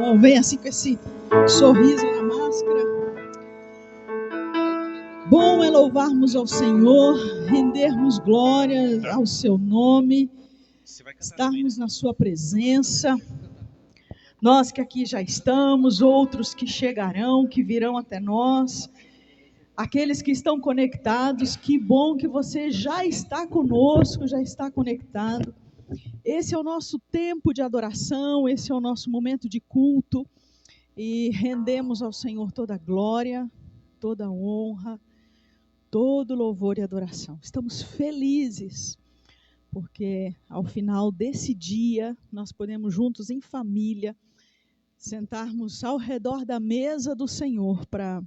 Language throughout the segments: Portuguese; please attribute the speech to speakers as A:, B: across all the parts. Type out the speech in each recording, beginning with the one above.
A: bom. Vem assim com esse sorriso na máscara. Bom é louvarmos ao Senhor, rendermos glória ao seu nome, estarmos na sua presença. Nós que aqui já estamos, outros que chegarão, que virão até nós, aqueles que estão conectados, que bom que você já está conosco, já está conectado. Esse é o nosso tempo de adoração, esse é o nosso momento de culto, e rendemos ao Senhor toda a glória, toda a honra, todo louvor e adoração. Estamos felizes, porque ao final desse dia, nós podemos juntos em família, sentarmos ao redor da mesa do Senhor para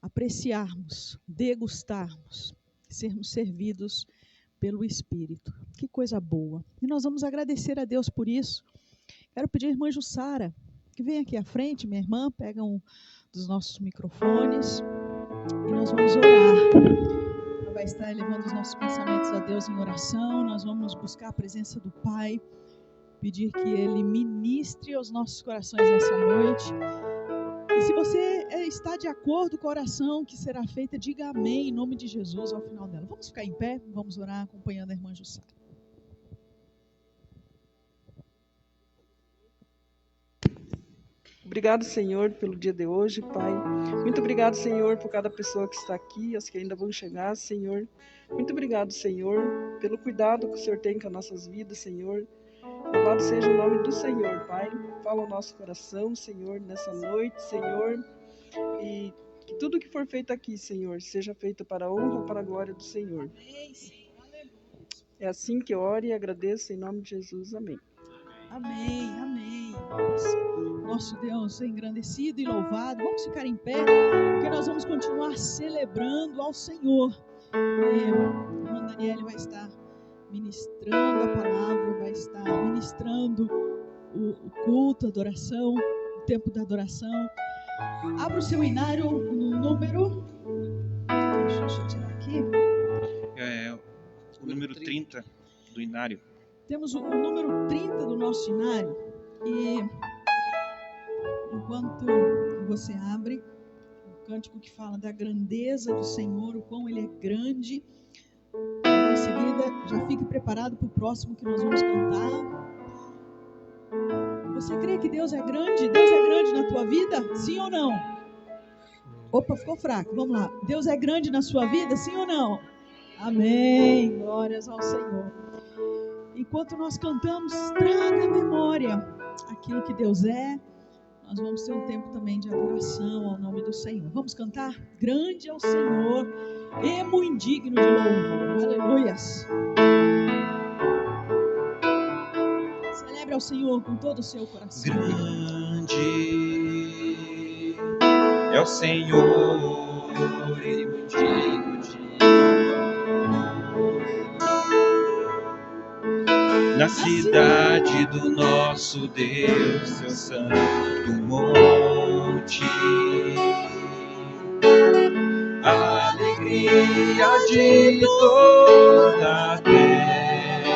A: apreciarmos, degustarmos, sermos servidos pelo Espírito. Que coisa boa. E nós vamos agradecer a Deus por isso. Quero pedir à irmã Jussara, que venha aqui à frente, minha irmã, pega um dos nossos microfones e nós vamos orar. Ela vai estar elevando os nossos pensamentos a Deus em oração. Nós vamos buscar a presença do Pai, pedir que Ele ministre aos nossos corações nessa noite. E se você está de acordo com a oração que será feita, diga amém em nome de Jesus ao final dela. Vamos ficar em pé, vamos orar acompanhando a irmã Jussara.
B: Obrigado, Senhor, pelo dia de hoje, Pai. Muito obrigado, Senhor, por cada pessoa que está aqui, as que ainda vão chegar, Senhor. Muito obrigado, Senhor, pelo cuidado que o Senhor tem com as nossas vidas, Senhor. Louvado seja o nome do Senhor, Pai. Fala o nosso coração, Senhor, nessa noite, Senhor. E que tudo que for feito aqui, Senhor, seja feito para a honra e para a glória do Senhor. É assim que eu oro e agradeço em nome de Jesus. Amém.
A: Amém, amém. Nosso Deus é engrandecido e louvado. Vamos ficar em pé, porque nós vamos continuar celebrando ao Senhor. A irmã Daniele vai estar ministrando a palavra, vai estar ministrando o culto, a adoração, o tempo da adoração. Abra o seu inário no número... Deixa eu tirar aqui.
C: O número 30 do inário.
A: Temos o número 30 do nosso inário. E enquanto você abre, o cântico que fala da grandeza do Senhor, o quão Ele é grande. Em seguida, já fique preparado para o próximo que nós vamos cantar. Você crê que Deus é grande? Deus é grande na tua vida? Sim ou não? Opa, ficou fraco. Vamos lá. Deus é grande na sua vida? Sim ou não? Amém. Glórias ao Senhor. Enquanto nós cantamos, traga à memória aquilo que Deus é. Nós vamos ter um tempo também de adoração ao nome do Senhor. Vamos cantar? Grande é o Senhor, emo indigno de louvor. Aleluias. Celebre ao Senhor com todo o seu coração.
C: Grande é o Senhor, emo indigno de na cidade do nosso Deus, seu santo monte, a alegria de toda a terra.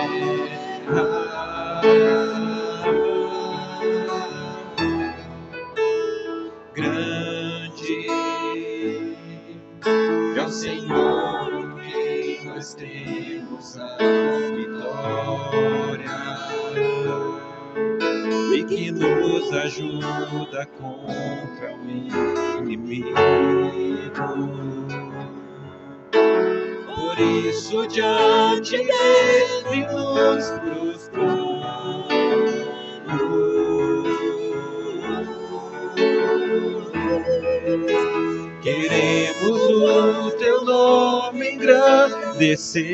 C: Grande é o Senhor, em quem nós temos a vitória e que nos ajuda contra o inimigo. Por isso diante dele nos prostramos, queremos o teu nome engrandecer.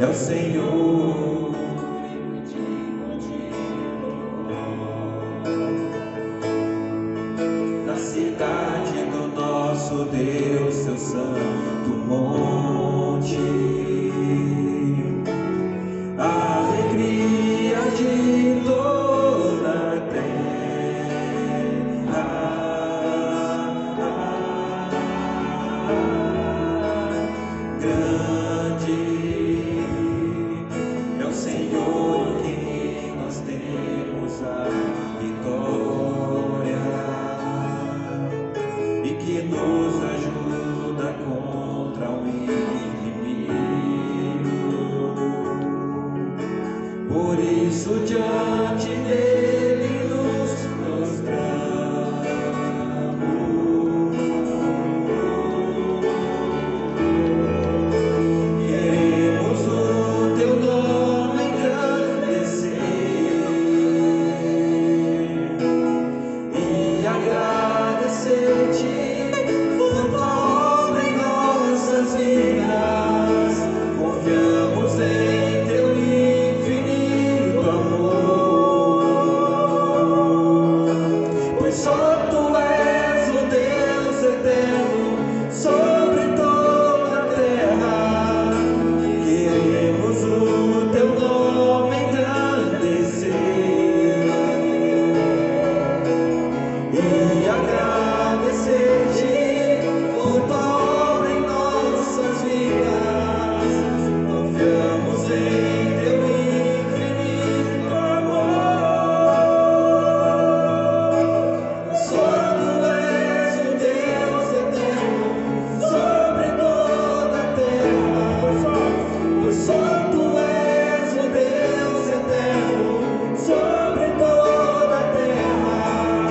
C: é o Senhor. Na cidade do nosso Deus, seu santo monte, a alegria de toda a terra. Grande é o Senhor em quem nós temos a vitória e que nos ajuda contra o inimigo. Por isso diante dele nos prostramos. Queremos o teu nome engrandecer e agradecer-te por tua obra em nossas vidas. Confiamos em teu infinito amor, pois só tu és o Deus eterno sobre toda a terra. Queremos o teu nome engrandecer e agradecer-te por tua obra em nossas vidas. Confiamos em teu infinito amor. Só tu és o Deus eterno sobre toda a terra. Pois só tu és o Deus eterno sobre toda a terra.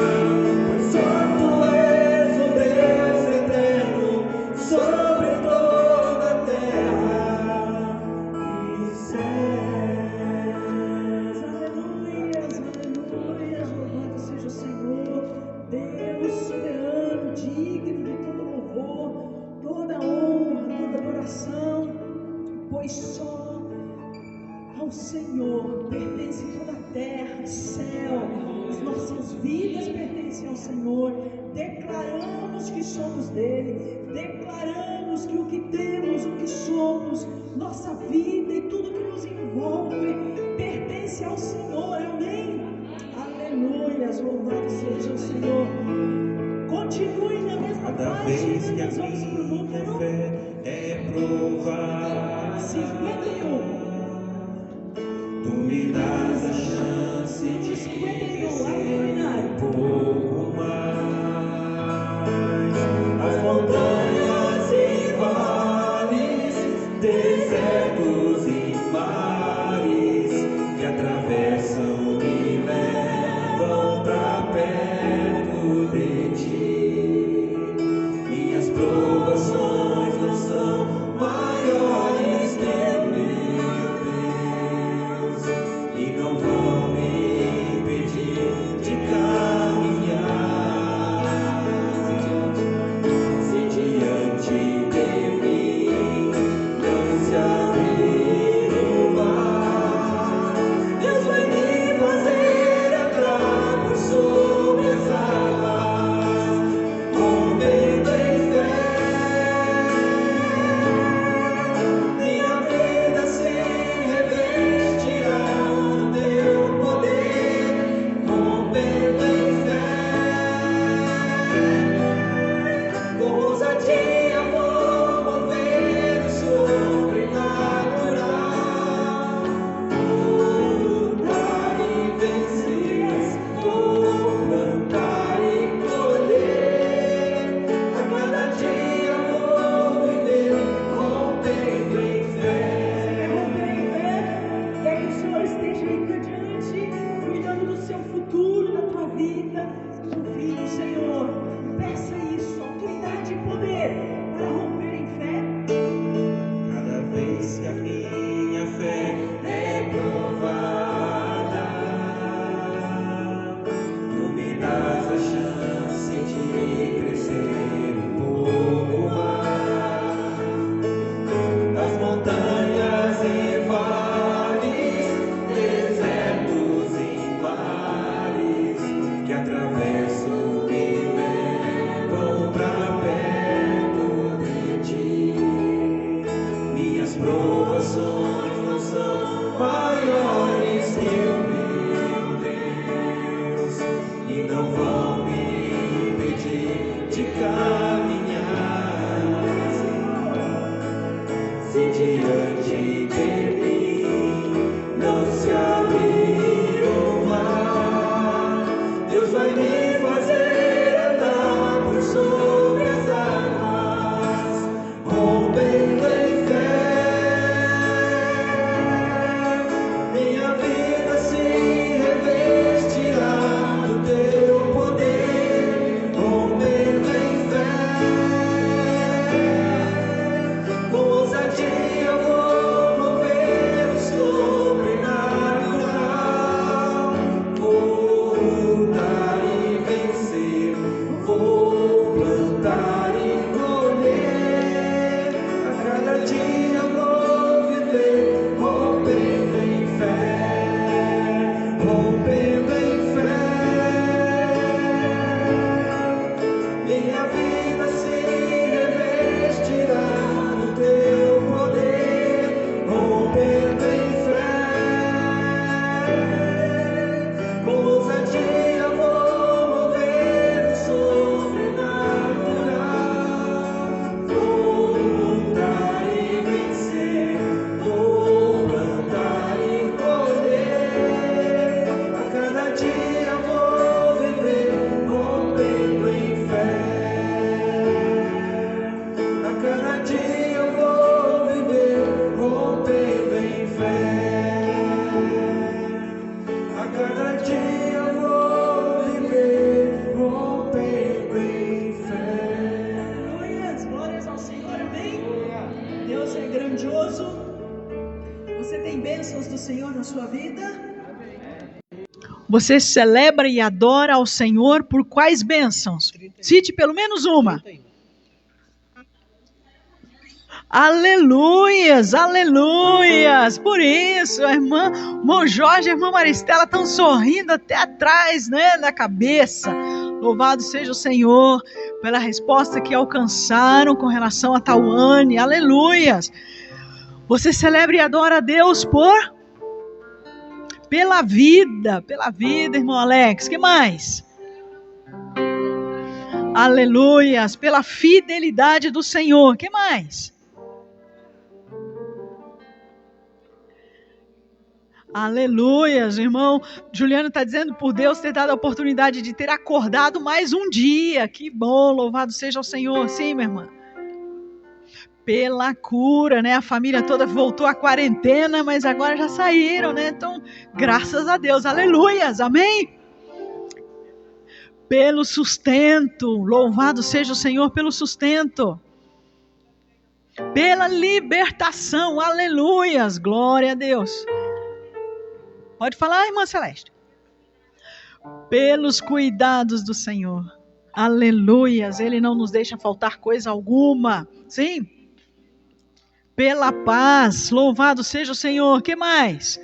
C: Pois só tu és o Deus eterno sobre toda a terra e céus.
A: Aleluias, aleluias, louvado seja o Senhor, Deus soberano, digno de todo louvor, toda honra, toda adoração, pois só ao Senhor pertence toda a terra, céu, as nossas vidas pertencem ao Senhor. Declaramos que somos dele, declaramos que o que temos, o que somos, nossa vida e tudo que nos envolve pertence ao Senhor, amém? Aleluias, louvado seja o Senhor. Continue na mesma
C: Cada
A: página,
C: vez que a
A: nós vamos para o
C: minha
A: número
C: fé é provada,
A: 51.
C: tu me dás a chance de
A: 51, lá no
C: crescer
A: seminário.
C: um pouco mais. As montanhas e vales, desertos e mares que atravessam me levam pra perto de ti. Minhas provações não são maiores que o meu Deus e não vão me impedir de caminhar.
A: Você celebra e adora ao Senhor por quais bênçãos? Cite pelo menos uma. Aleluias, aleluias. Por isso, a irmão Jorge e a irmã Maristela estão sorrindo até atrás, né, da cabeça. Louvado seja o Senhor pela resposta que alcançaram com relação a Tawane. Aleluias. Você celebra e adora a Deus pela vida, irmão Alex. Que mais? Aleluias, pela fidelidade do Senhor. Que mais? Aleluias, o irmão Juliano está dizendo por Deus ter dado a oportunidade de ter acordado mais um dia. Que bom, louvado seja o Senhor. Sim, minha irmã. Pela cura, né? A família toda voltou à quarentena, mas agora já saíram, né? Então, graças a Deus, aleluias, amém? Pelo sustento, louvado seja o Senhor pelo sustento. Pela libertação, aleluias, glória a Deus. Pode falar, irmã Celeste. Pelos cuidados do Senhor, aleluias, Ele não nos deixa faltar coisa alguma, sim? Pela paz, louvado seja o Senhor. Que mais?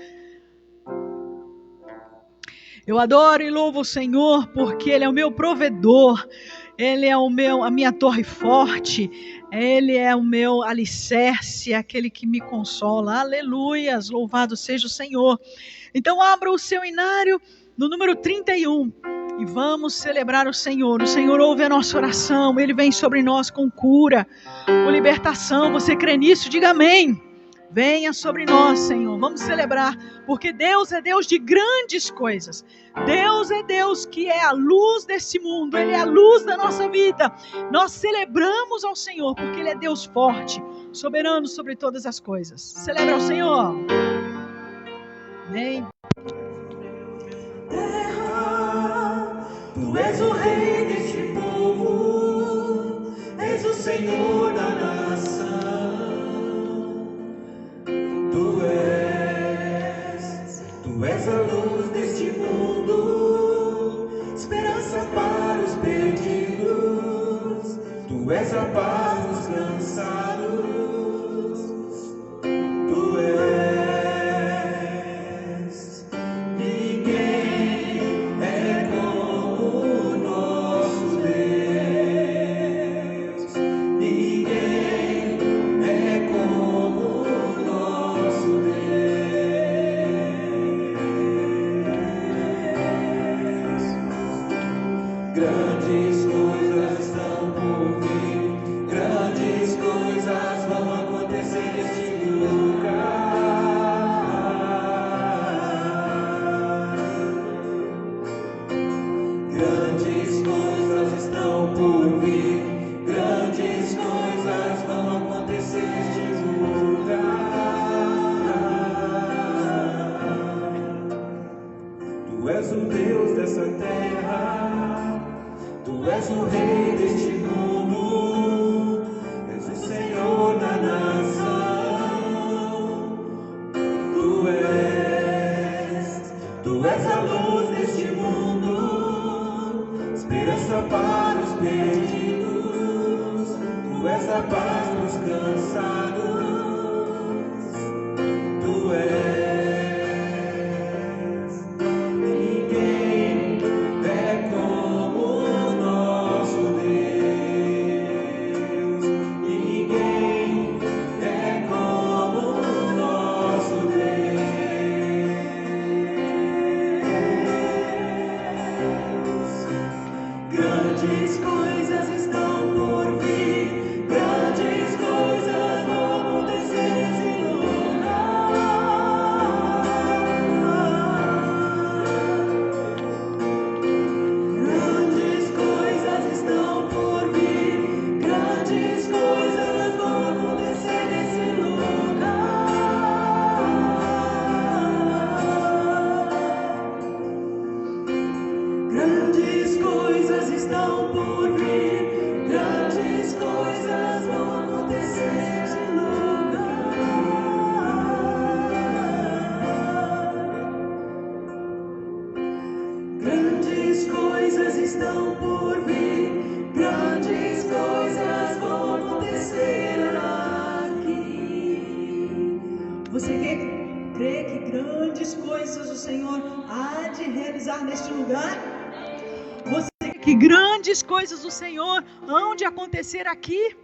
A: Eu adoro e louvo o Senhor porque Ele é o meu provedor, Ele é a minha torre forte, Ele é o meu alicerce, aquele que me consola. Aleluias, louvado seja o Senhor. Então abra o seu inário no número 31 e vamos celebrar o Senhor. O Senhor ouve a nossa oração, Ele vem sobre nós com cura, com libertação. Você crê nisso? Diga amém. Venha sobre nós, Senhor. Vamos celebrar, porque Deus é Deus de grandes coisas. Deus é Deus que é a luz desse mundo. Ele é a luz da nossa vida. Nós celebramos ao Senhor, porque Ele é Deus forte, soberano sobre todas as coisas. Celebra ao Senhor. Amém.
C: Tu és o rei deste povo, és o Senhor da nação. Tu és a luz deste mundo, esperança para os perdidos. Tu és a paz dos cansados. Tu és, ninguém é como o nosso Deus. Ninguém é como o nosso Deus.
A: Você crê que grandes coisas o Senhor há de realizar neste lugar? Você crê que grandes coisas o Senhor hão de acontecer aqui?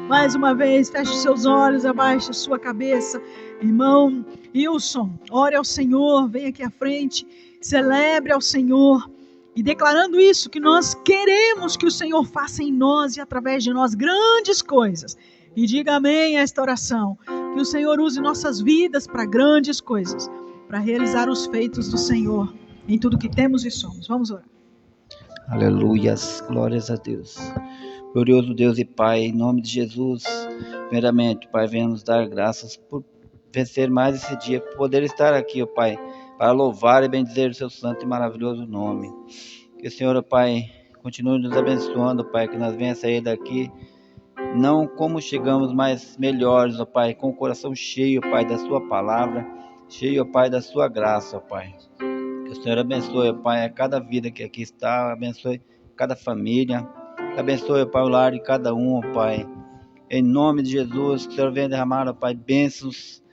A: Mais uma vez, feche os seus olhos, abaixe a sua cabeça. Irmão Wilson, ore ao Senhor, venha aqui à frente, celebre ao Senhor. E declarando isso, que nós queremos que o Senhor faça em nós e através de nós grandes coisas. E diga amém a esta oração. Que o Senhor use nossas vidas para grandes coisas, para realizar os feitos do Senhor em tudo que temos e somos. Vamos orar.
D: Aleluias, glórias a Deus. Glorioso Deus e Pai, em nome de Jesus, primeiramente, Pai, venha nos dar graças por vencer mais esse dia, por poder estar aqui, ó Pai, para louvar e bendizer o seu santo e maravilhoso nome. Que o Senhor, ó Pai, continue nos abençoando, Pai, que nós venhamos sair daqui, não como chegamos, mas melhores, ó Pai, com o coração cheio, Pai, da sua palavra, cheio, ó Pai, da sua graça, ó Pai. Que o Senhor abençoe, ó Pai, a cada vida que aqui está, abençoe cada família, abençoe, ó Pai, o lar de cada um, ó Pai. Em nome de Jesus, que o Senhor venha derramar, ó Pai, bênçãos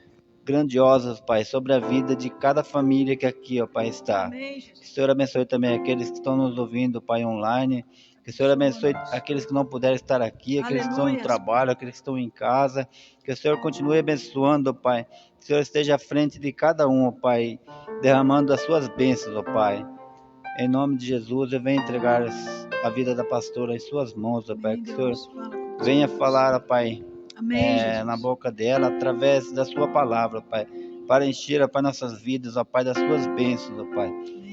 D: grandiosas, Pai, sobre a vida de cada família que aqui, ó Pai, está. Que o Senhor abençoe também aqueles que estão nos ouvindo, Pai, online. Que o Senhor abençoe aqueles que não puderem estar aqui, aqueles que estão no trabalho, aqueles que estão em casa. Que o Senhor continue abençoando, ó Pai. Que o Senhor esteja à frente de cada um, ó Pai, derramando as suas bênçãos, ó Pai. Em nome de Jesus, eu venho entregar a vida da pastora em suas mãos, ó Pai. Que o Senhor venha falar, ó Pai, na boca dela, através da sua palavra, ó Pai, para encher, ó Pai, nossas vidas, ó Pai, das suas bênçãos, ó Pai.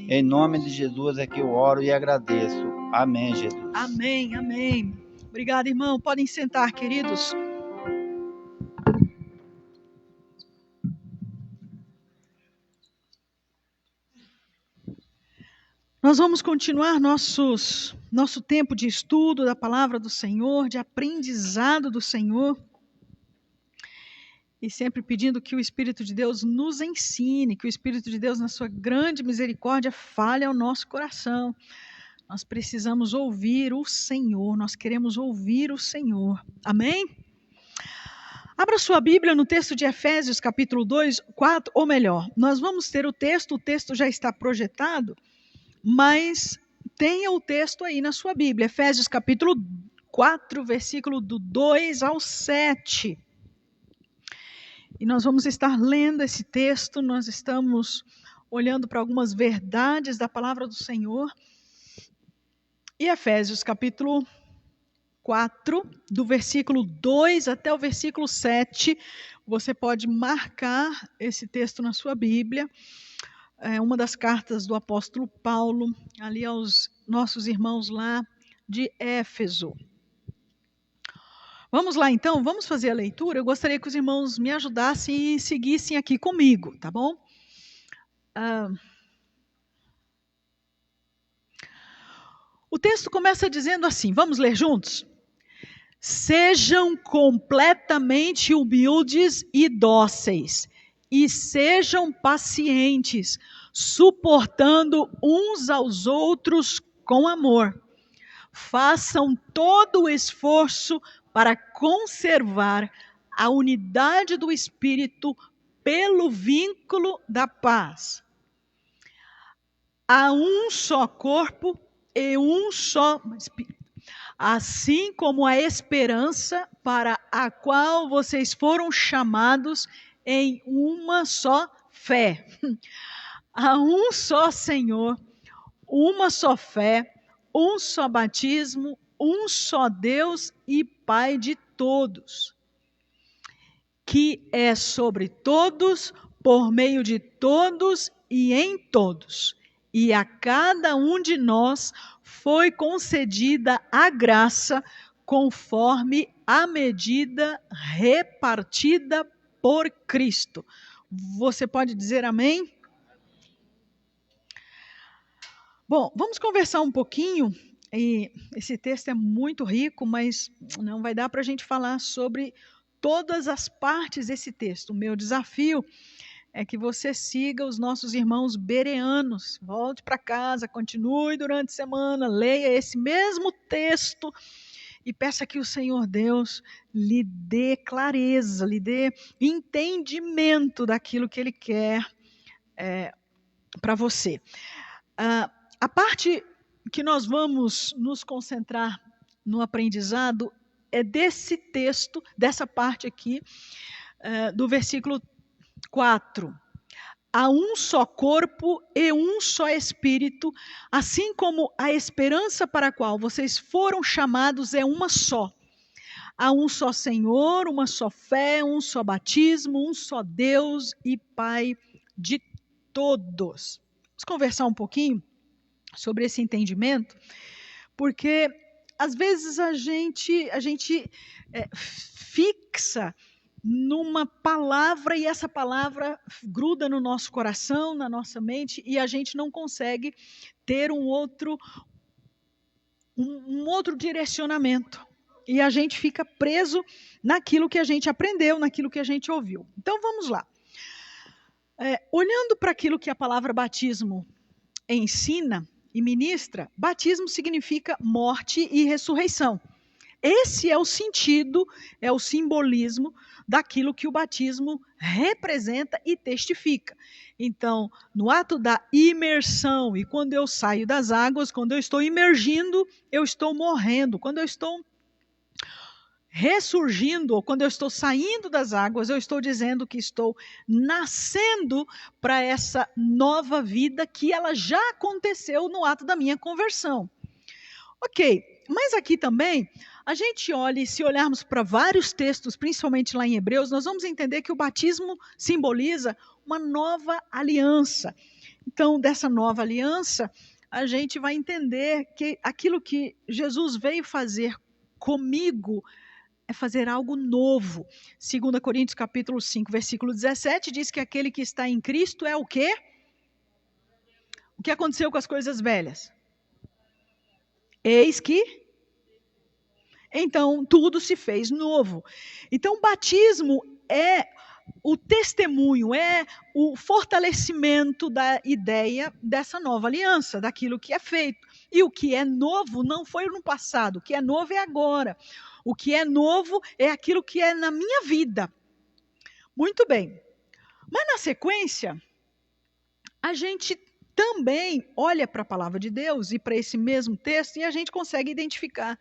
D: Em nome de Jesus é que eu oro e agradeço. Amém, Jesus.
A: Amém, amém. Obrigada, irmão. Podem sentar, queridos. Nós vamos continuar nosso tempo de estudo da palavra do Senhor, de aprendizado do Senhor. E sempre pedindo que o Espírito de Deus nos ensine, que o Espírito de Deus, na sua grande misericórdia, fale ao nosso coração. Nós precisamos ouvir o Senhor, nós queremos ouvir o Senhor. Amém? Abra sua Bíblia no texto de Efésios, capítulo 2, 4, ou melhor, nós vamos ter o texto já está projetado, mas tenha o texto aí na sua Bíblia, Efésios, capítulo 4, versículo do 2 ao 7. E nós vamos estar lendo esse texto, nós estamos olhando para algumas verdades da palavra do Senhor. E Efésios capítulo 4, do versículo 2 até o versículo 7, você pode marcar esse texto na sua Bíblia. É uma das cartas do apóstolo Paulo, ali aos nossos irmãos lá de Éfeso. Vamos lá então, vamos fazer a leitura. Eu gostaria que os irmãos me ajudassem e seguissem aqui comigo, tá bom? O texto começa dizendo assim, vamos ler juntos? Sejam completamente humildes e dóceis, e sejam pacientes, suportando uns aos outros com amor. Façam todo o esforço para conservar a unidade do Espírito pelo vínculo da paz. Há um só corpo e um só Espírito, assim como a esperança para a qual vocês foram chamados em uma só fé. Há um só Senhor, uma só fé, um só batismo, um só Deus e Pai de todos, que é sobre todos, por meio de todos e em todos. E a cada um de nós foi concedida a graça conforme a medida repartida por Cristo. Você pode dizer amém? Bom, vamos conversar um pouquinho. E esse texto é muito rico, mas não vai dar para a gente falar sobre todas as partes desse texto. O meu desafio é que você siga os nossos irmãos bereanos, volte para casa, continue durante a semana, leia esse mesmo texto e peça que o Senhor Deus lhe dê clareza, lhe dê entendimento daquilo que Ele quer para você. A parte que nós vamos nos concentrar no aprendizado é desse texto, dessa parte aqui, do versículo 4. Há um só corpo e um só espírito, assim como a esperança para a qual vocês foram chamados é uma só. Há um só Senhor, uma só fé, um só batismo, um só Deus e Pai de todos. Vamos conversar um pouquinho sobre esse entendimento, porque às vezes a gente fixa numa palavra e essa palavra gruda no nosso coração, na nossa mente, e a gente não consegue ter um outro direcionamento. E a gente fica preso naquilo que a gente aprendeu, naquilo que a gente ouviu. Então vamos lá. Olhando para aquilo que a palavra batismo ensina e ministra, batismo significa morte e ressurreição. Esse é o sentido, é o simbolismo daquilo que o batismo representa e testifica. Então, no ato da imersão, e quando eu saio das águas, quando eu estou imergindo, eu estou morrendo. Quando eu estou ressurgindo, ou quando eu estou saindo das águas, eu estou dizendo que estou nascendo para essa nova vida que ela já aconteceu no ato da minha conversão. Ok, mas aqui também, a gente olha, e se olharmos para vários textos, principalmente lá em Hebreus, nós vamos entender que o batismo simboliza uma nova aliança. Então, dessa nova aliança, a gente vai entender que aquilo que Jesus veio fazer comigo é fazer algo novo. 2 Coríntios capítulo 5, versículo 17, diz que aquele que está em Cristo é o quê? O que aconteceu com as coisas velhas? Eis que... Então, tudo se fez novo. Então, o batismo é o testemunho, é o fortalecimento da ideia dessa nova aliança, daquilo que é feito. E o que é novo não foi no passado, o que é novo é agora. O que é novo é aquilo que é na minha vida. Muito bem. Mas na sequência, a gente também olha para a palavra de Deus e para esse mesmo texto e a gente consegue identificar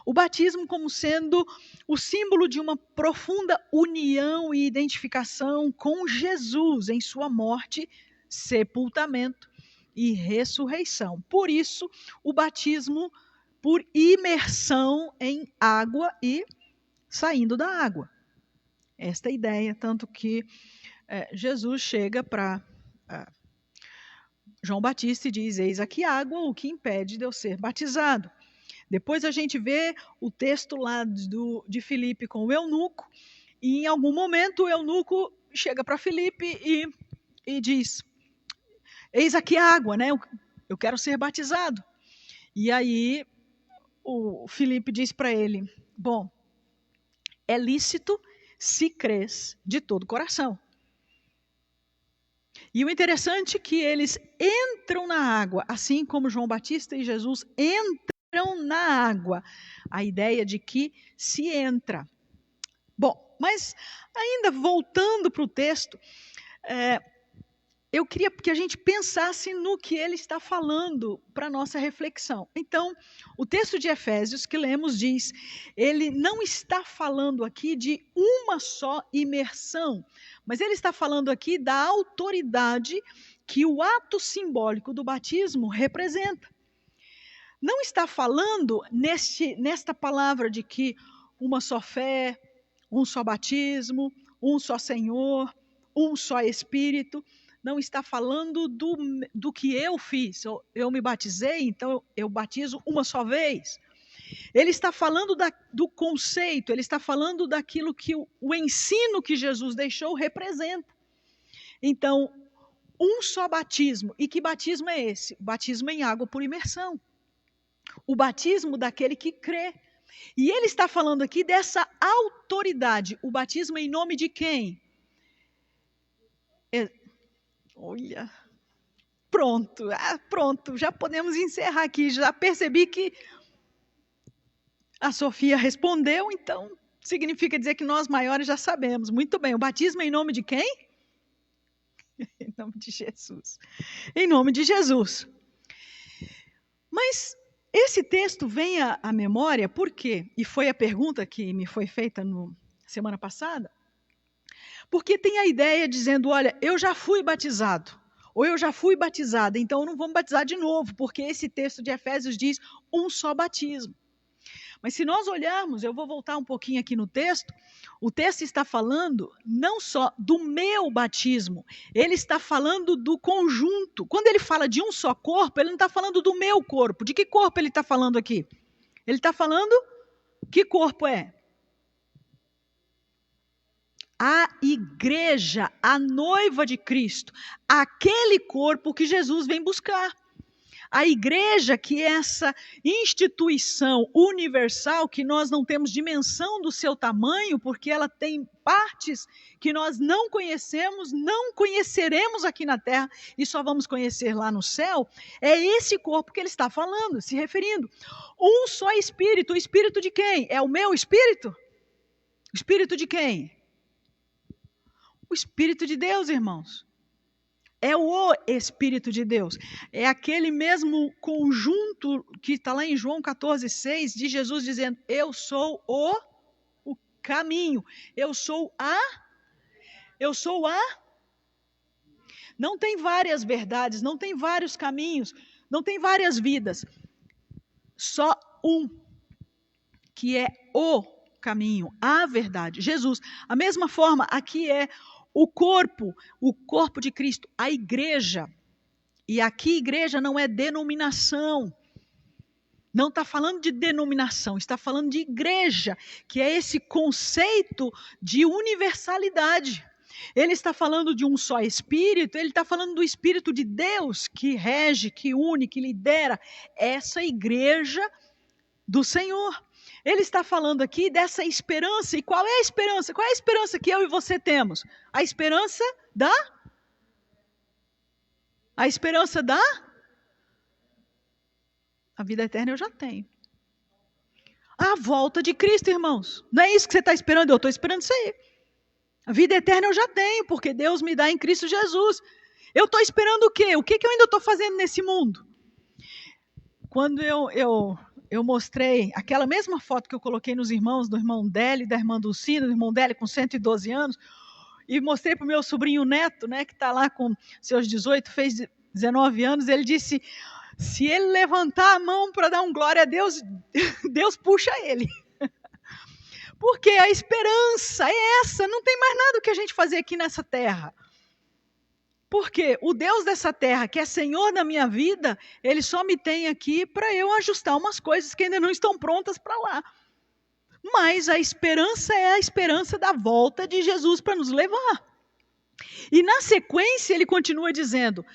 A: o batismo como sendo o símbolo de uma profunda união e identificação com Jesus em sua morte, sepultamento e ressurreição. Por isso, o batismo por imersão em água e saindo da água. Esta é a ideia, tanto que Jesus chega para João Batista e diz: eis aqui água, o que impede de eu ser batizado. Depois a gente vê o texto lá de Filipe com o eunuco, e em algum momento o eunuco chega para Filipe e diz: eis aqui água, né? Eu quero ser batizado. E aí o Filipe diz para ele: bom, é lícito se crês de todo o coração. E o interessante é que eles entram na água, assim como João Batista e Jesus entram na água. A ideia de que se entra. Bom, mas ainda voltando para o texto, eu queria que a gente pensasse no que ele está falando para a nossa reflexão. Então, o texto de Efésios que lemos diz, ele não está falando aqui de uma só imersão, mas ele está falando aqui da autoridade que o ato simbólico do batismo representa. Não está falando nesta palavra de que uma só fé, um só batismo, um só Senhor, um só Espírito. Não está falando do que eu fiz. Eu me batizei, então eu batizo uma só vez. Ele está falando do conceito, ele está falando daquilo que o ensino que Jesus deixou representa. Então, um só batismo. E que batismo é esse? O batismo em água por imersão. O batismo daquele que crê. E ele está falando aqui dessa autoridade. O batismo em nome de quem? Olha, pronto, já podemos encerrar aqui. Já percebi que A Sofia respondeu, então significa dizer que nós maiores já sabemos. Muito bem, o batismo é em nome de quem? Em nome de Jesus. Em nome de Jesus. Mas esse texto vem à memória, por quê? E foi a pergunta que me foi feita semana passada. Porque tem a ideia dizendo, olha, eu já fui batizado, ou eu já fui batizada, então não vamos batizar de novo, porque esse texto de Efésios diz um só batismo. Mas se nós olharmos, eu vou voltar um pouquinho aqui no texto, o texto está falando não só do meu batismo, ele está falando do conjunto. Quando ele fala de um só corpo, ele não está falando do meu corpo. De que corpo ele está falando aqui? Ele está falando, que corpo é? A igreja, a noiva de Cristo, aquele corpo que Jesus vem buscar. A igreja, que é essa instituição universal, que nós não temos dimensão do seu tamanho, porque ela tem partes que nós não conhecemos, não conheceremos aqui na terra e só vamos conhecer lá no céu, é esse corpo que ele está falando, se referindo. Um só espírito, o espírito de quem? É o meu espírito? O espírito de quem? O Espírito de Deus, irmãos. É o Espírito de Deus. É aquele mesmo conjunto que está lá em João 14,6, de Jesus dizendo, eu sou o caminho. Eu sou a... Não tem várias verdades, não tem vários caminhos, não tem várias vidas. Só um, que é o caminho, a verdade. Jesus. A mesma forma, aqui é o corpo de Cristo, a igreja. E aqui igreja não é denominação. Não está falando de denominação, está falando de igreja, que é esse conceito de universalidade. Ele está falando de um só Espírito, ele está falando do Espírito de Deus, que rege, que une, que lidera essa igreja do Senhor. Ele está falando aqui dessa esperança. E qual é a esperança? Qual é a esperança que eu e você temos? A esperança da... A esperança da... A vida eterna eu já tenho. A volta de Cristo, irmãos. Não é isso que você está esperando? Eu estou esperando isso aí. A vida eterna eu já tenho, porque Deus me dá em Cristo Jesus. Eu estou esperando o quê? O que eu ainda estou fazendo nesse mundo? Quando eu mostrei aquela mesma foto que eu coloquei nos irmãos, do irmão Délio, da irmã Dulcina, do irmão Délio com 112 anos, e mostrei para o meu sobrinho Neto, né, que está lá com seus 18, fez 19 anos, ele disse, se ele levantar a mão para dar um glória a Deus, Deus puxa ele. Porque a esperança é essa, não tem mais nada que a gente fazer aqui nessa terra. Porque o Deus dessa terra, que é Senhor da minha vida, Ele só me tem aqui para eu ajustar umas coisas que ainda não estão prontas para lá. Mas a esperança é a esperança da volta de Jesus para nos levar. E na sequência ele continua dizendo,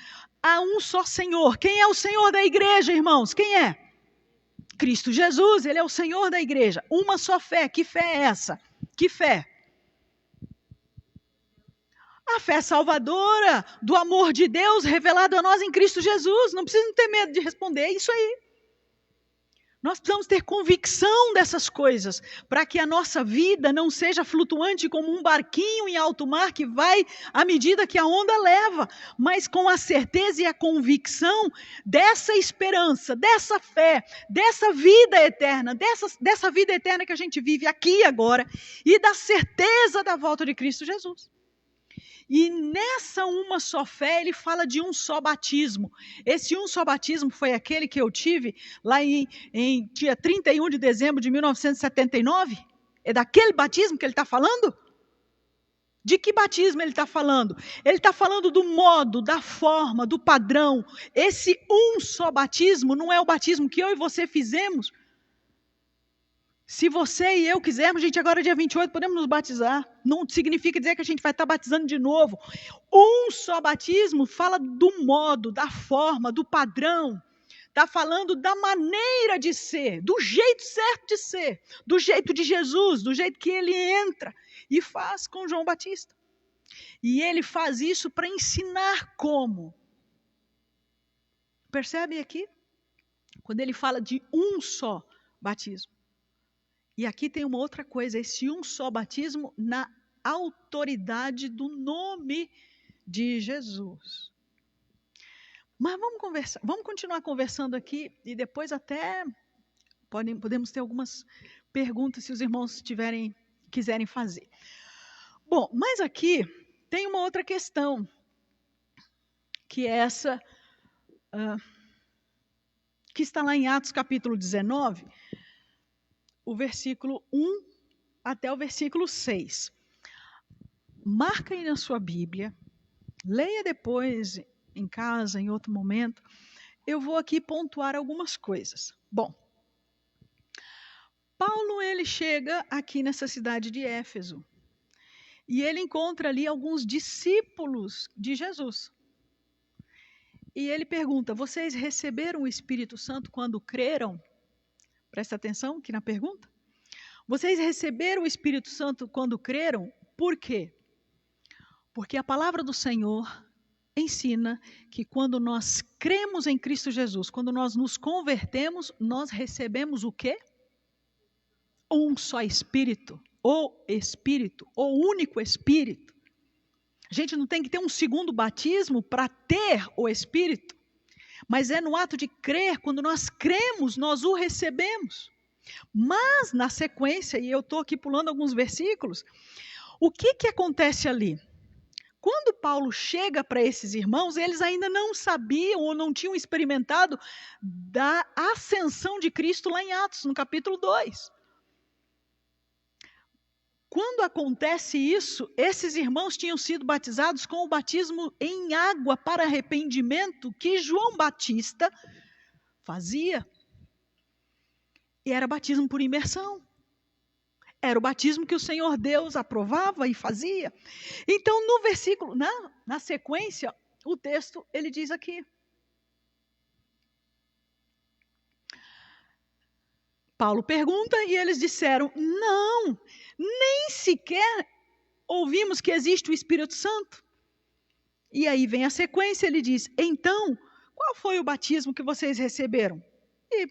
A: há um só Senhor. Quem é o Senhor da igreja, irmãos? Quem é? Cristo Jesus, Ele é o Senhor da igreja. Uma só fé. Que fé é essa? Que fé? A fé salvadora do amor de Deus revelado a nós em Cristo Jesus. Não precisa ter medo de responder, é isso aí. Nós precisamos ter convicção dessas coisas, para que a nossa vida não seja flutuante como um barquinho em alto mar que vai à medida que a onda leva, mas com a certeza e a convicção dessa esperança, dessa fé, dessa vida eterna, dessa vida eterna que a gente vive aqui agora, e da certeza da volta de Cristo Jesus. E nessa uma só fé, ele fala de um só batismo. Esse um só batismo foi aquele que eu tive lá em dia 31 de dezembro de 1979. É daquele batismo que ele está falando? De que batismo ele está falando? Ele está falando do modo, da forma, do padrão. Esse um só batismo não é o batismo que eu e você fizemos. Se você e eu quisermos, gente, agora dia 28 podemos nos batizar. Não significa dizer que a gente vai estar batizando de novo. Um só batismo fala do modo, da forma, do padrão. Está falando da maneira de ser, do jeito certo de ser, do jeito de Jesus, do jeito que ele entra e faz com João Batista. E ele faz isso para ensinar como. Percebe aqui? Quando ele fala de um só batismo. E aqui tem uma outra coisa, esse um só batismo na autoridade do nome de Jesus. Mas vamos continuar conversando aqui e depois até podemos ter algumas perguntas se os irmãos quiserem fazer. Bom, mas aqui tem uma outra questão, que é essa, que está lá em Atos capítulo 19, o versículo 1 até o versículo 6. Marca aí na sua Bíblia, leia depois em casa, em outro momento. Eu vou aqui pontuar algumas coisas. Bom, Paulo, ele chega aqui nessa cidade de Éfeso e ele encontra ali alguns discípulos de Jesus. E ele pergunta: vocês receberam o Espírito Santo quando creram? Presta atenção aqui na pergunta. Vocês receberam o Espírito Santo quando creram? Por quê? Porque a palavra do Senhor ensina que quando nós cremos em Cristo Jesus, quando nós nos convertemos, nós recebemos o quê? Um só Espírito, o único Espírito. A gente não tem que ter um segundo batismo para ter o Espírito, mas é no ato de crer, quando nós cremos, nós o recebemos. Mas, na sequência, e eu estou aqui pulando alguns versículos, o que acontece ali? Quando Paulo chega para esses irmãos, eles ainda não sabiam ou não tinham experimentado da ascensão de Cristo lá em Atos, no capítulo 2. Quando acontece isso, esses irmãos tinham sido batizados com o batismo em água para arrependimento que João Batista fazia. E era batismo por imersão. Era o batismo que o Senhor Deus aprovava e fazia. Então, no versículo, na sequência, o texto, ele diz aqui. Paulo pergunta e eles disseram: não, nem sequer ouvimos que existe o Espírito Santo. E aí vem a sequência, ele diz: então, qual foi o batismo que vocês receberam? E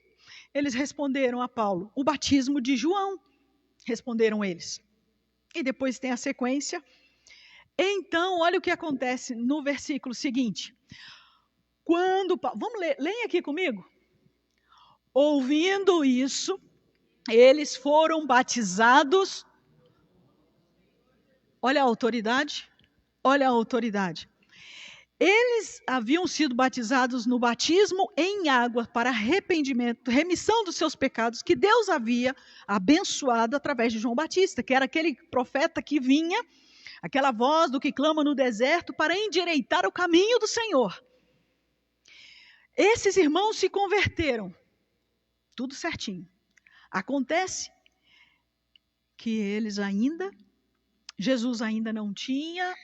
A: eles responderam a Paulo: o batismo de João. Responderam eles. E depois tem a sequência. Então, olha o que acontece no versículo seguinte. Vamos ler, leia aqui comigo. Ouvindo isso, eles foram batizados. Olha a autoridade. Olha a autoridade. Eles haviam sido batizados no batismo em água para arrependimento, remissão dos seus pecados, que Deus havia abençoado através de João Batista, que era aquele profeta que vinha, aquela voz do que clama no deserto para endireitar o caminho do Senhor. Esses irmãos se converteram, tudo certinho. Acontece que Jesus ainda não tinha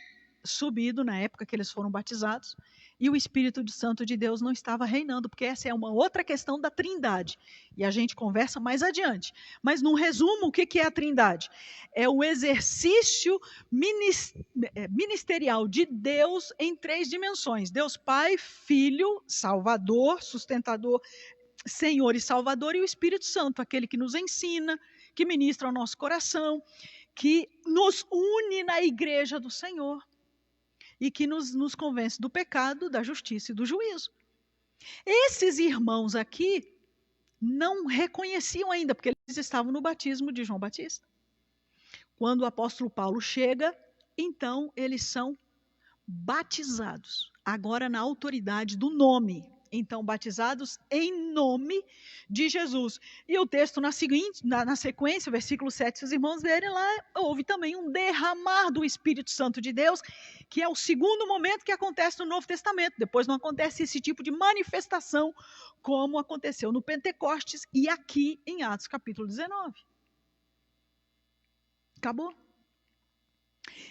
A: subido na época que eles foram batizados, e o Espírito Santo de Deus não estava reinando, porque essa é uma outra questão da Trindade, e a gente conversa mais adiante. Mas, num resumo, o que é a Trindade? É o exercício ministerial de Deus em 3 dimensões: Deus Pai, Filho, Salvador, sustentador, Senhor e Salvador, e o Espírito Santo, aquele que nos ensina, que ministra ao nosso coração, que nos une na igreja do Senhor e que nos convence do pecado, da justiça e do juízo. Esses irmãos aqui não reconheciam ainda, porque eles estavam no batismo de João Batista. Quando o apóstolo Paulo chega, então eles são batizados, agora na autoridade do nome. Então, batizados em nome de Jesus. E o texto na sequência, versículo 7, se os irmãos verem lá, houve também um derramar do Espírito Santo de Deus, que é o segundo momento que acontece no Novo Testamento. Depois não acontece esse tipo de manifestação como aconteceu no Pentecostes e aqui em Atos capítulo 19. Acabou.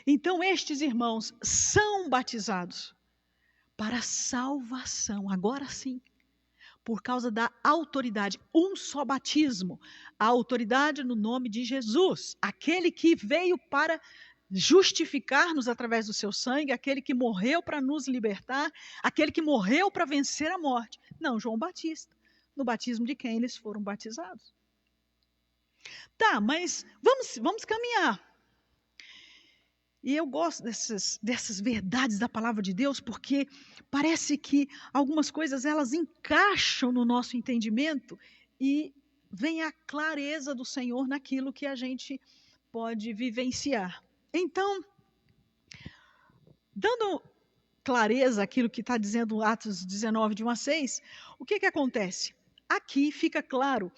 A: Então, estes irmãos são batizados para salvação, agora sim, por causa da autoridade, um só batismo, a autoridade no nome de Jesus, aquele que veio para justificar-nos através do seu sangue, aquele que morreu para nos libertar, aquele que morreu para vencer a morte. Não, João Batista, no batismo de quem eles foram batizados. Tá, mas vamos caminhar. E eu gosto dessas verdades da palavra de Deus, porque parece que algumas coisas elas encaixam no nosso entendimento e vem a clareza do Senhor naquilo que a gente pode vivenciar. Então, dando clareza àquilo que está dizendo Atos 19, de 1 a 6, o que acontece? Aqui fica claro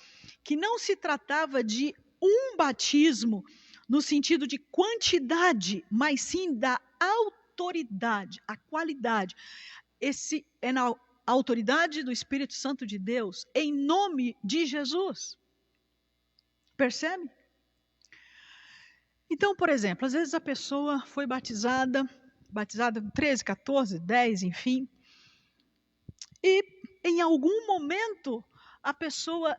A: que não se tratava de um batismo no sentido de quantidade, mas sim da autoridade, a qualidade. Esse é na autoridade do Espírito Santo de Deus, em nome de Jesus. Percebe? Então, por exemplo, às vezes a pessoa foi batizada com 13, 14, 10, enfim, e em algum momento a pessoa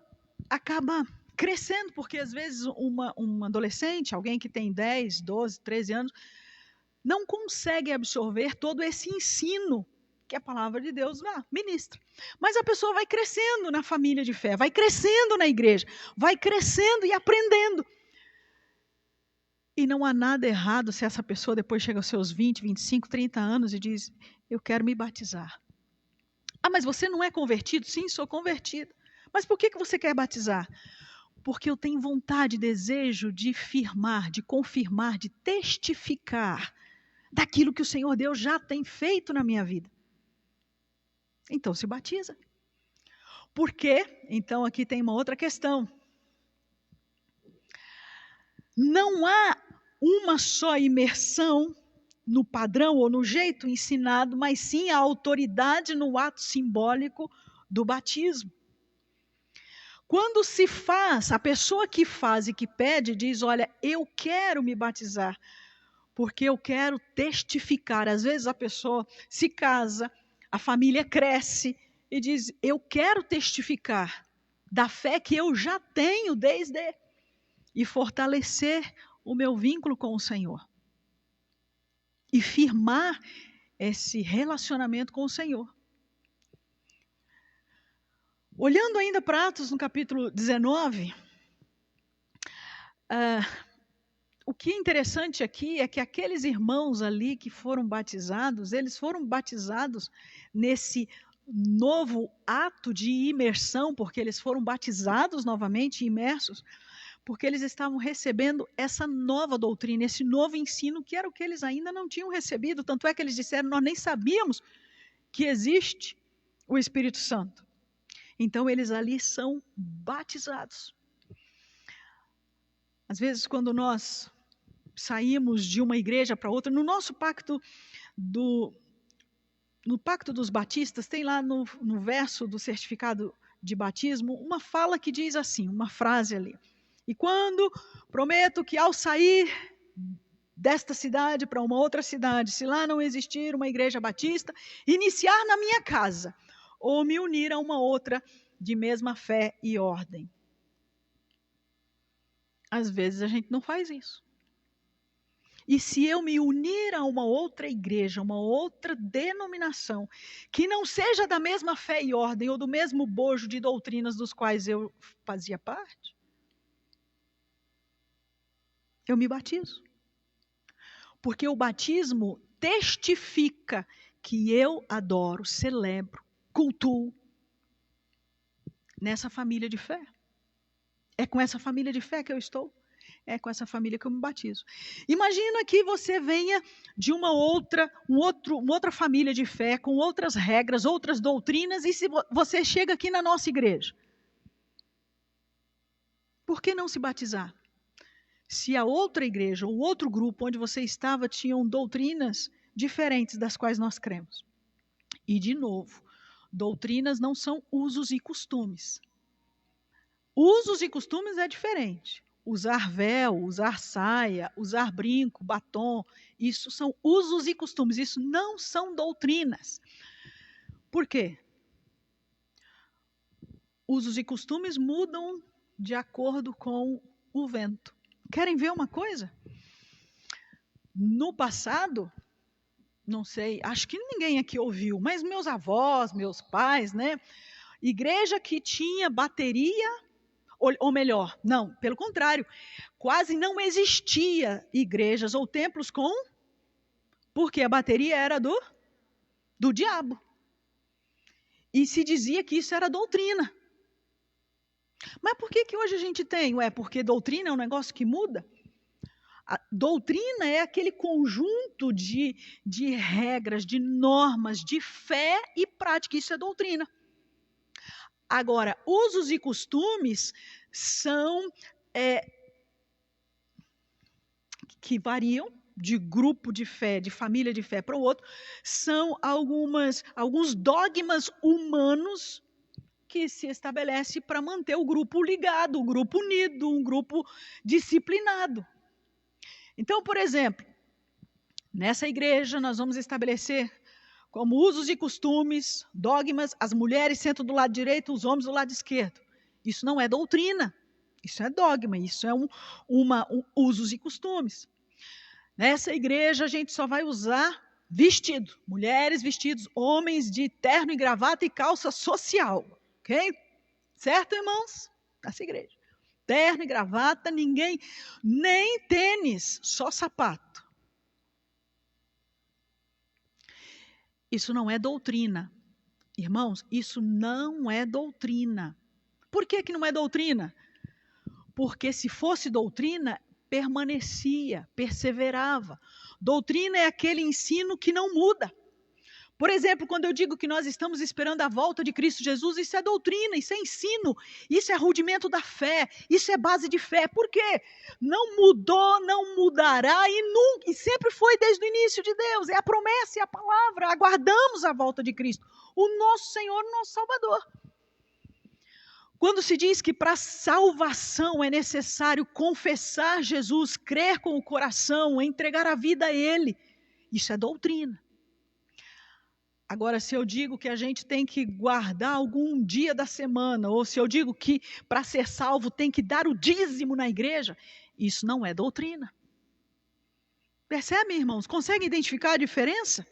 A: acaba crescendo, porque às vezes um adolescente, alguém que tem 10, 12, 13 anos, não consegue absorver todo esse ensino que a palavra de Deus ministra. Mas a pessoa vai crescendo na família de fé, vai crescendo na igreja, vai crescendo e aprendendo. E não há nada errado se essa pessoa depois chega aos seus 20, 25, 30 anos e diz, eu quero me batizar. Ah, mas você não é convertido? Sim, sou convertido. Mas por que você quer batizar? Porque eu tenho vontade, desejo de firmar, de confirmar, de testificar daquilo que o Senhor Deus já tem feito na minha vida. Então se batiza. Por quê? Então aqui tem uma outra questão. Não há uma só imersão no padrão ou no jeito ensinado, mas sim a autoridade no ato simbólico do batismo. Quando se faz, a pessoa que faz e que pede diz, olha, eu quero me batizar, porque eu quero testificar. Às vezes a pessoa se casa, a família cresce e diz, eu quero testificar da fé que eu já tenho desde e fortalecer o meu vínculo com o Senhor. E firmar esse relacionamento com o Senhor. Olhando ainda para Atos no capítulo 19, o que é interessante aqui é que aqueles irmãos ali que foram batizados, eles foram batizados nesse novo ato de imersão, porque eles foram batizados novamente, imersos, porque eles estavam recebendo essa nova doutrina, esse novo ensino, que era o que eles ainda não tinham recebido. Tanto é que eles disseram, nós nem sabíamos que existe o Espírito Santo. Então, eles ali são batizados. Às vezes, quando nós saímos de uma igreja para outra, no nosso pacto no pacto dos batistas, tem lá no verso do certificado de batismo, uma fala que diz assim, uma frase ali. E quando prometo que ao sair desta cidade para uma outra cidade, se lá não existir uma igreja batista, iniciar na minha casa, ou me unir a uma outra de mesma fé e ordem. Às vezes a gente não faz isso. E se eu me unir a uma outra igreja, uma outra denominação, que não seja da mesma fé e ordem, ou do mesmo bojo de doutrinas dos quais eu fazia parte, eu me batizo. Porque o batismo testifica que eu adoro, celebro, cultuo nessa família de fé. É com essa família de fé que eu estou. É com essa família que eu me batizo. Imagina que você venha de uma outra família de fé, com outras regras, outras doutrinas, e se você chega aqui na nossa igreja. Por que não se batizar? Se a outra igreja, ou outro grupo onde você estava, tinham doutrinas diferentes das quais nós cremos. E, de novo, doutrinas não são usos e costumes. Usos e costumes é diferente. Usar véu, usar saia, usar brinco, batom, isso são usos e costumes, isso não são doutrinas. Por quê? Usos e costumes mudam de acordo com o vento. Querem ver uma coisa? No passado, não sei, acho que ninguém aqui ouviu, mas meus avós, meus pais, né? Igreja que tinha bateria ou melhor, não, pelo contrário, quase não existia igrejas ou templos porque a bateria era do diabo. E se dizia que isso era doutrina. Mas por que hoje a gente tem? Porque doutrina é um negócio que muda? A doutrina é aquele conjunto de regras, de normas, de fé e prática. Isso é doutrina. Agora, usos e costumes são que variam de grupo de fé, de família de fé para o outro, são alguns dogmas humanos que se estabelece para manter o grupo ligado, o grupo unido, um grupo disciplinado. Então, por exemplo, nessa igreja nós vamos estabelecer como usos e costumes, dogmas, as mulheres sentam do lado direito, os homens do lado esquerdo. Isso não é doutrina, isso é dogma, isso é usos e costumes. Nessa igreja a gente só vai usar vestido, mulheres vestidos, homens de terno e gravata e calça social, ok? Certo, irmãos? Nessa igreja. Terno e gravata, ninguém, nem tênis, só sapato. Isso não é doutrina. Irmãos, isso não é doutrina. Por que não é doutrina? Porque se fosse doutrina, permanecia, perseverava. Doutrina é aquele ensino que não muda. Por exemplo, quando eu digo que nós estamos esperando a volta de Cristo Jesus, isso é doutrina, isso é ensino, isso é rudimento da fé, isso é base de fé. Por quê? Não mudou, não mudará e sempre foi desde o início de Deus. É a promessa e a palavra. Aguardamos a volta de Cristo, o nosso Senhor, o nosso Salvador. Quando se diz que para salvação é necessário confessar Jesus, crer com o coração, entregar a vida a Ele, isso é doutrina. Agora, se eu digo que a gente tem que guardar algum dia da semana, ou se eu digo que para ser salvo tem que dar o dízimo na igreja, isso não é doutrina. Percebem, irmãos? Conseguem identificar a diferença?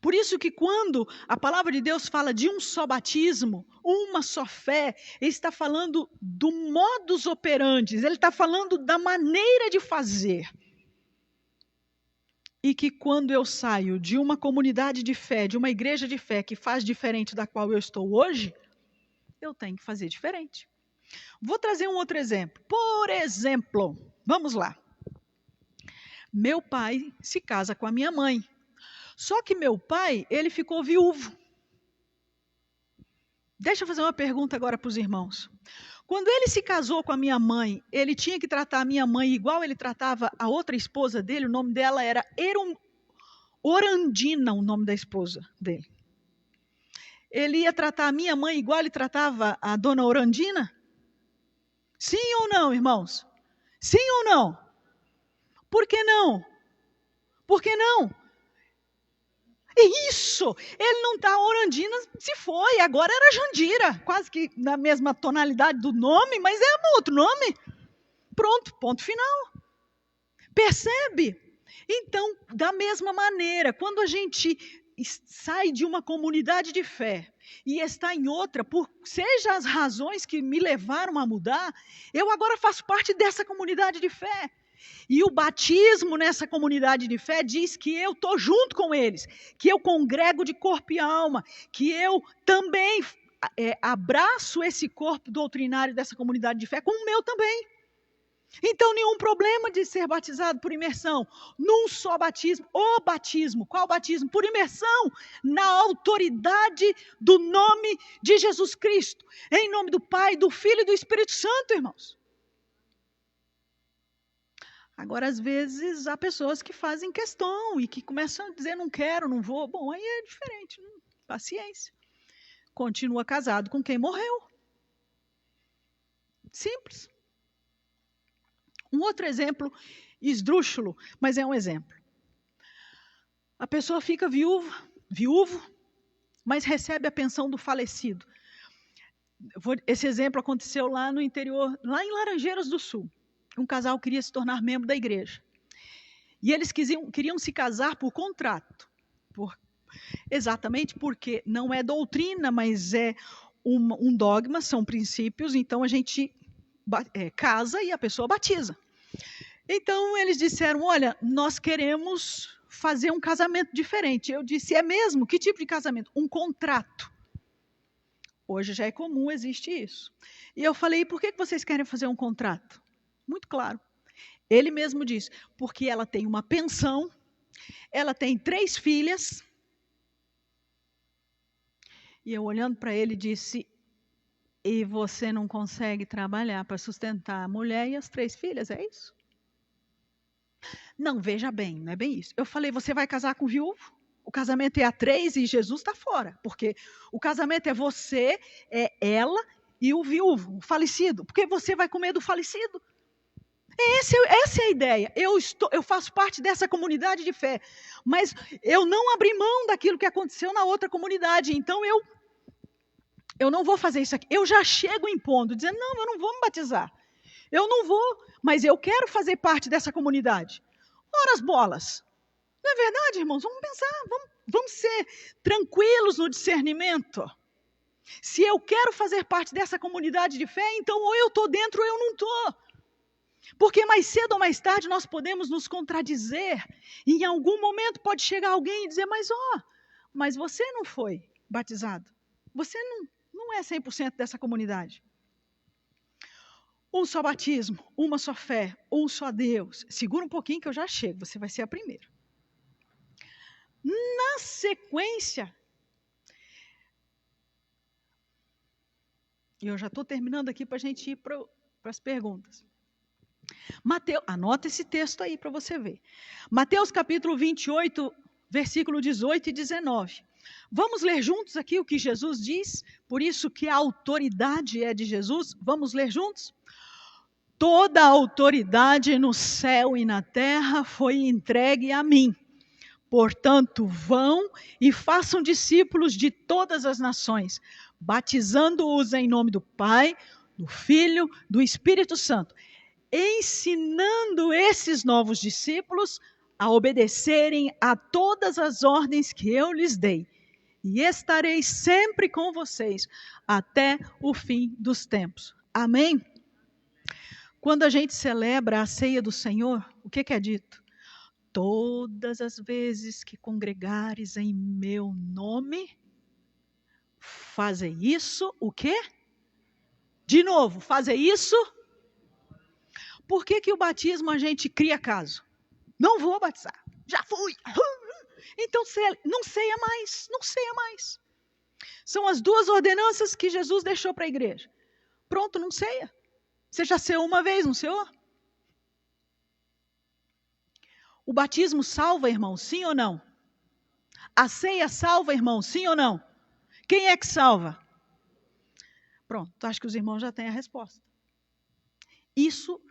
A: Por isso que quando a palavra de Deus fala de um só batismo, uma só fé, ele está falando do modus operandi, ele está falando da maneira de fazer. E que quando eu saio de uma comunidade de fé, de uma igreja de fé que faz diferente da qual eu estou hoje, eu tenho que fazer diferente. Vou trazer um outro exemplo. Por exemplo, vamos lá. Meu pai se casa com a minha mãe. Só que meu pai, ele ficou viúvo. Deixa eu fazer uma pergunta agora para os irmãos. Quando ele se casou com a minha mãe, ele tinha que tratar a minha mãe igual ele tratava a outra esposa dele, o nome dela era Orandina, o nome da esposa dele. Ele ia tratar a minha mãe igual ele tratava a dona Orandina? Sim ou não, irmãos? Sim ou não? Por que não? Por que não? Isso! Ele não está, Orandina se foi, agora era Jandira, quase que na mesma tonalidade do nome, mas é um outro nome. Pronto, ponto final. Percebe? Então, da mesma maneira, quando a gente sai de uma comunidade de fé e está em outra, seja as razões que me levaram a mudar, eu agora faço parte dessa comunidade de fé. E o batismo nessa comunidade de fé diz que eu estou junto com eles, que eu congrego de corpo e alma, que eu também abraço esse corpo doutrinário dessa comunidade de fé com o meu também. Então, nenhum problema de ser batizado por imersão, num só batismo. O batismo, qual batismo? Por imersão, na autoridade do nome de Jesus Cristo, em nome do Pai, do Filho e do Espírito Santo, irmãos. Agora, às vezes, há pessoas que fazem questão e que começam a dizer, não quero, não vou. Bom, aí é diferente, paciência. Continua casado com quem morreu. Simples. Um outro exemplo, esdrúxulo, mas é um exemplo. A pessoa fica viúvo, mas recebe a pensão do falecido. Esse exemplo aconteceu lá no interior, lá em Laranjeiras do Sul. Um casal queria se tornar membro da igreja. E eles queriam se casar por contrato. Exatamente porque não é doutrina, mas é um dogma, são princípios, então a gente casa e a pessoa batiza. Então eles disseram, olha, nós queremos fazer um casamento diferente. Eu disse, é mesmo? Que tipo de casamento? Um contrato. Hoje já é comum, existe isso. E eu falei, por que vocês querem fazer um contrato? Muito claro. Ele mesmo disse, porque ela tem uma pensão, ela tem 3 filhas. E eu olhando para ele disse, e você não consegue trabalhar para sustentar a mulher e as 3 filhas, é isso? Não, veja bem, não é bem isso. Eu falei, você vai casar com viúvo? O casamento é a 3 e Jesus está fora, porque o casamento é você, é ela e o viúvo, o falecido, porque você vai comer do falecido. Essa é a ideia. Eu faço parte dessa comunidade de fé, mas eu não abri mão daquilo que aconteceu na outra comunidade, então eu não vou fazer isso aqui. Eu já chego impondo, dizendo, não, eu não vou me batizar. Eu não vou, mas eu quero fazer parte dessa comunidade. Ora as bolas. Não é verdade, irmãos? Vamos pensar, vamos ser tranquilos no discernimento. Se eu quero fazer parte dessa comunidade de fé, então ou eu estou dentro ou eu não estou. Porque mais cedo ou mais tarde nós podemos nos contradizer. E em algum momento pode chegar alguém e dizer, mas você não foi batizado. Você não é 100% dessa comunidade. Um só batismo, uma só fé, um só Deus. Segura um pouquinho que eu já chego, você vai ser a primeira. Na sequência, e eu já estou terminando aqui para a gente ir para as perguntas. Mateus, anota esse texto aí para você ver. Mateus capítulo 28, versículo 18 e 19. Vamos ler juntos aqui o que Jesus diz, por isso que a autoridade é de Jesus. Vamos ler juntos? Toda a autoridade no céu e na terra foi entregue a mim. Portanto, vão e façam discípulos de todas as nações, batizando-os em nome do Pai, do Filho, do Espírito Santo, ensinando esses novos discípulos a obedecerem a todas as ordens que eu lhes dei. E estarei sempre com vocês até o fim dos tempos. Amém? Quando a gente celebra a ceia do Senhor, o que é dito? Todas as vezes que congregares em meu nome, fazem isso, o quê? De novo, fazer isso. Por que o batismo a gente cria caso? Não vou batizar, já fui. Então não ceia mais. São as 2 ordenanças que Jesus deixou para a igreja. Pronto, não ceia. Você já ceou uma vez, não ceou? O batismo salva, irmão, sim ou não? A ceia salva, irmão, sim ou não? Quem é que salva? Pronto, acho que os irmãos já têm a resposta. Isso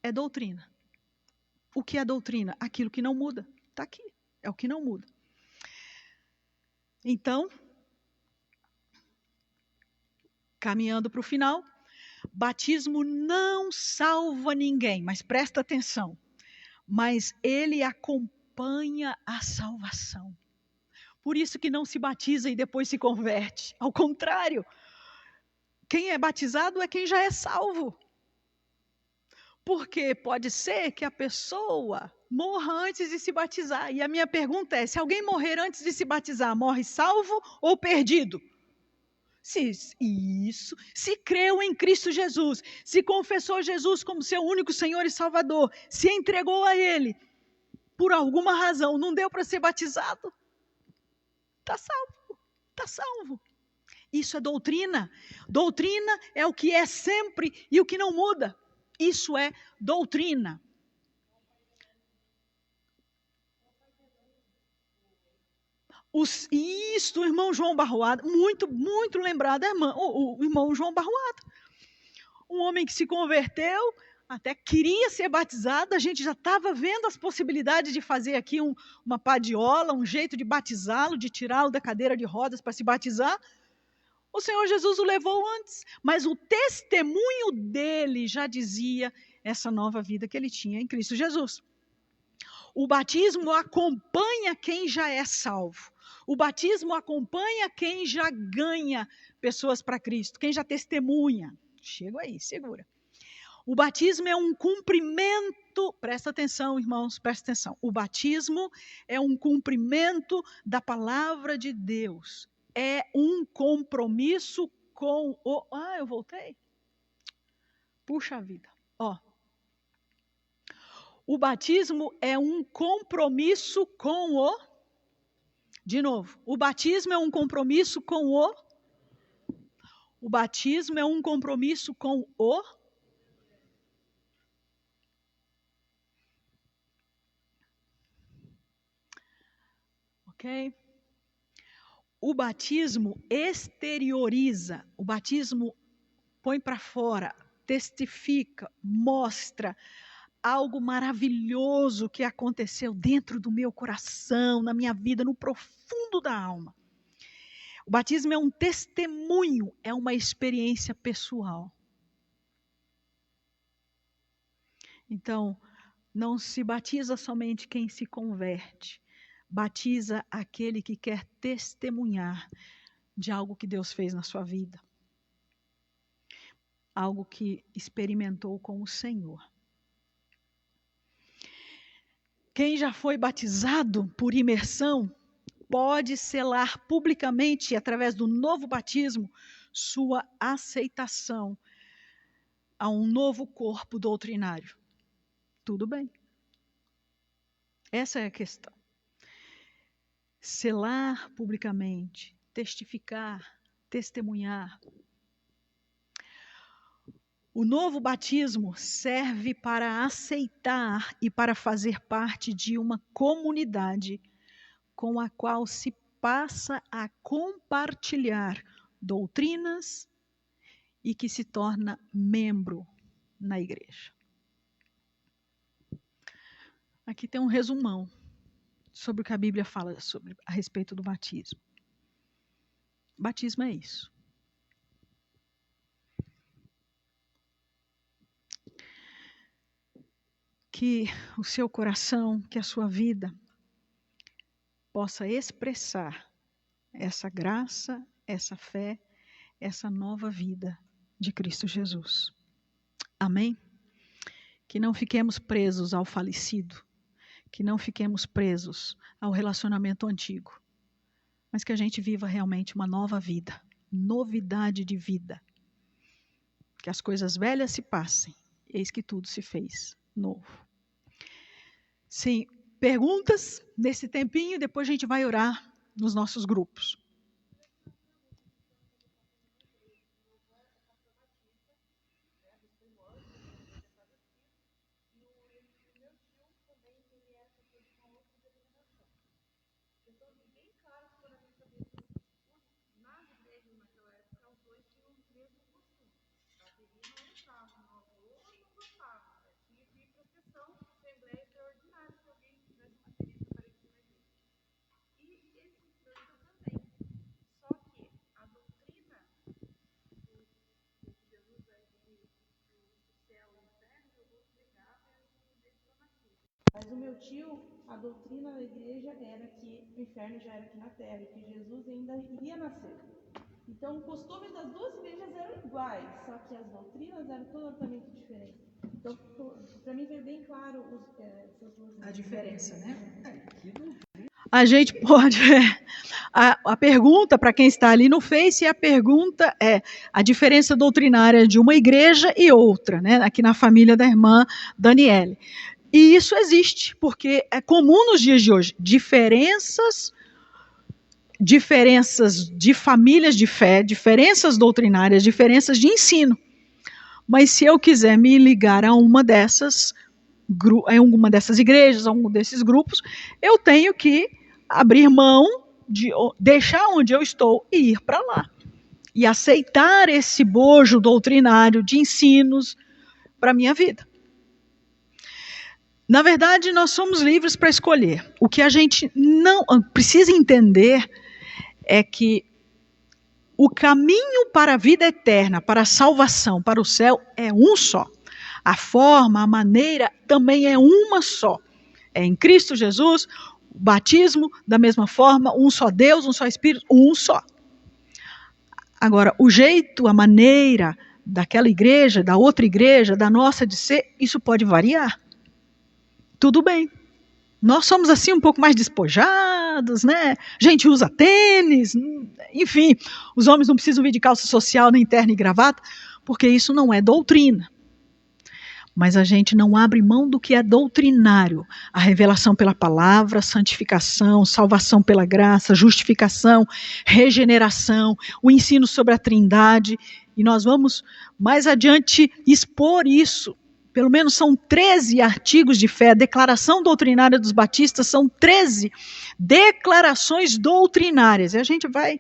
A: é doutrina. O que é doutrina? Aquilo que não muda. Está aqui, é o que não muda. Então, caminhando para o final, batismo não salva ninguém, mas presta atenção. Mas ele acompanha a salvação. Por isso que não se batiza e depois se converte. Ao contrário, quem é batizado é quem já é salvo. Porque pode ser que a pessoa morra antes de se batizar. E a minha pergunta é, se alguém morrer antes de se batizar, morre salvo ou perdido? Se creu em Cristo Jesus, se confessou Jesus como seu único Senhor e Salvador, se entregou a Ele, por alguma razão, não deu para ser batizado, está salvo. Isso é doutrina. Doutrina é o que é sempre e o que não muda. Isso é doutrina. O irmão João Barroado, muito lembrado, o irmão João Barroado. Um homem que se converteu, até queria ser batizado, a gente já estava vendo as possibilidades de fazer aqui uma padiola, um jeito de batizá-lo, de tirá-lo da cadeira de rodas para se batizar. O Senhor Jesus o levou antes, mas o testemunho dele já dizia essa nova vida que ele tinha em Cristo Jesus. O batismo acompanha quem já é salvo. O batismo acompanha quem já ganha pessoas para Cristo, quem já testemunha. Chego aí, segura. O batismo é um cumprimento, presta atenção, irmãos, presta atenção. O batismo é um cumprimento da palavra de Deus. É um compromisso com o... eu voltei? Puxa vida. O batismo é um compromisso com o... De novo, o batismo é um compromisso com o... O batismo é um compromisso com o... Ok? O batismo exterioriza, o batismo põe para fora, testifica, mostra algo maravilhoso que aconteceu dentro do meu coração, na minha vida, no profundo da alma. O batismo é um testemunho, é uma experiência pessoal. Então, não se batiza somente quem se converte, batiza aquele que quer testemunhar de algo que Deus fez na sua vida. Algo que experimentou com o Senhor. Quem já foi batizado por imersão pode selar publicamente, através do novo batismo, sua aceitação a um novo corpo doutrinário. Tudo bem. Essa é a questão. Selar publicamente, testificar, testemunhar. O novo batismo serve para aceitar e para fazer parte de uma comunidade com a qual se passa a compartilhar doutrinas e que se torna membro na igreja. Aqui tem um resumão sobre o que a Bíblia fala a respeito do batismo. Batismo é isso. Que o seu coração, que a sua vida possa expressar essa graça, essa fé, essa nova vida de Cristo Jesus. Amém? Que não fiquemos presos ao falecido, que não fiquemos presos ao relacionamento antigo, mas que a gente viva realmente uma nova vida, novidade de vida. Que as coisas velhas se passem, eis que tudo se fez novo. Sim, perguntas nesse tempinho, depois a gente vai orar nos nossos grupos.
E: Mas o meu tio, a doutrina da igreja era que o inferno já era aqui na terra e que Jesus ainda iria nascer. Então, o costume das duas igrejas eram iguais, só que as doutrinas eram totalmente diferentes. Então, para mim veio bem claro essas duas
A: a diferença, né? A gente pode... A pergunta para quem está ali no Face, a pergunta é a diferença doutrinária de uma igreja e outra, né? Aqui na família da irmã Daniele. E isso existe, porque é comum nos dias de hoje. Diferenças de famílias de fé, diferenças doutrinárias, diferenças de ensino. Mas se eu quiser me ligar a uma dessas igrejas, a um desses grupos, eu tenho que abrir mão, deixar onde eu estou e ir para lá. E aceitar esse bojo doutrinário de ensinos para a minha vida. Na verdade, nós somos livres para escolher. O que a gente não precisa entender é que o caminho para a vida eterna, para a salvação, para o céu, é um só. A forma, a maneira também é uma só. É em Cristo Jesus, batismo, da mesma forma, um só Deus, um só Espírito, um só. Agora, o jeito, a maneira daquela igreja, da outra igreja, da nossa de ser, isso pode variar. Tudo bem. Nós somos assim um pouco mais despojados, né? A gente usa tênis, enfim, os homens não precisam vir de calça social, nem terno e gravata, porque isso não é doutrina. Mas a gente não abre mão do que é doutrinário. A revelação pela palavra, santificação, salvação pela graça, justificação, regeneração, o ensino sobre a Trindade. E nós vamos mais adiante expor isso. Pelo menos são 13 artigos de fé. A declaração doutrinária dos batistas são 13 declarações doutrinárias. E a gente vai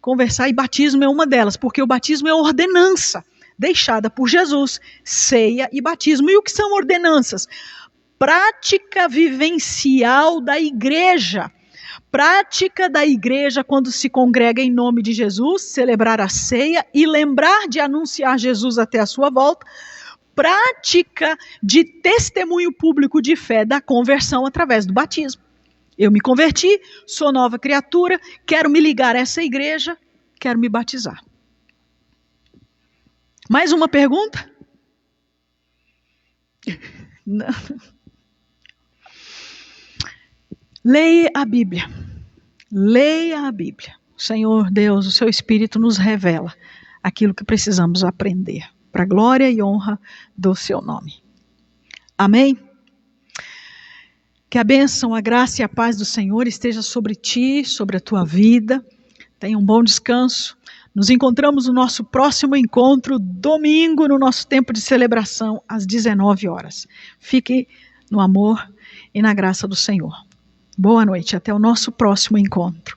A: conversar, e batismo é uma delas, porque o batismo é ordenança deixada por Jesus, ceia e batismo. E o que são ordenanças? Prática vivencial da igreja. Prática da igreja quando se congrega em nome de Jesus, celebrar a ceia e lembrar de anunciar Jesus até a sua volta. Prática de testemunho público de fé da conversão através do batismo. Eu me converti, sou nova criatura, quero me ligar a essa igreja, quero me batizar. Mais uma pergunta? Não. Leia a Bíblia. Leia a Bíblia. Senhor Deus, o seu Espírito nos revela aquilo que precisamos aprender, para a glória e honra do seu nome. Amém? Que a bênção, a graça e a paz do Senhor esteja sobre ti, sobre a tua vida. Tenha um bom descanso. Nos encontramos no nosso próximo encontro, domingo, no nosso tempo de celebração, às 19 horas. Fique no amor e na graça do Senhor. Boa noite, até o nosso próximo encontro.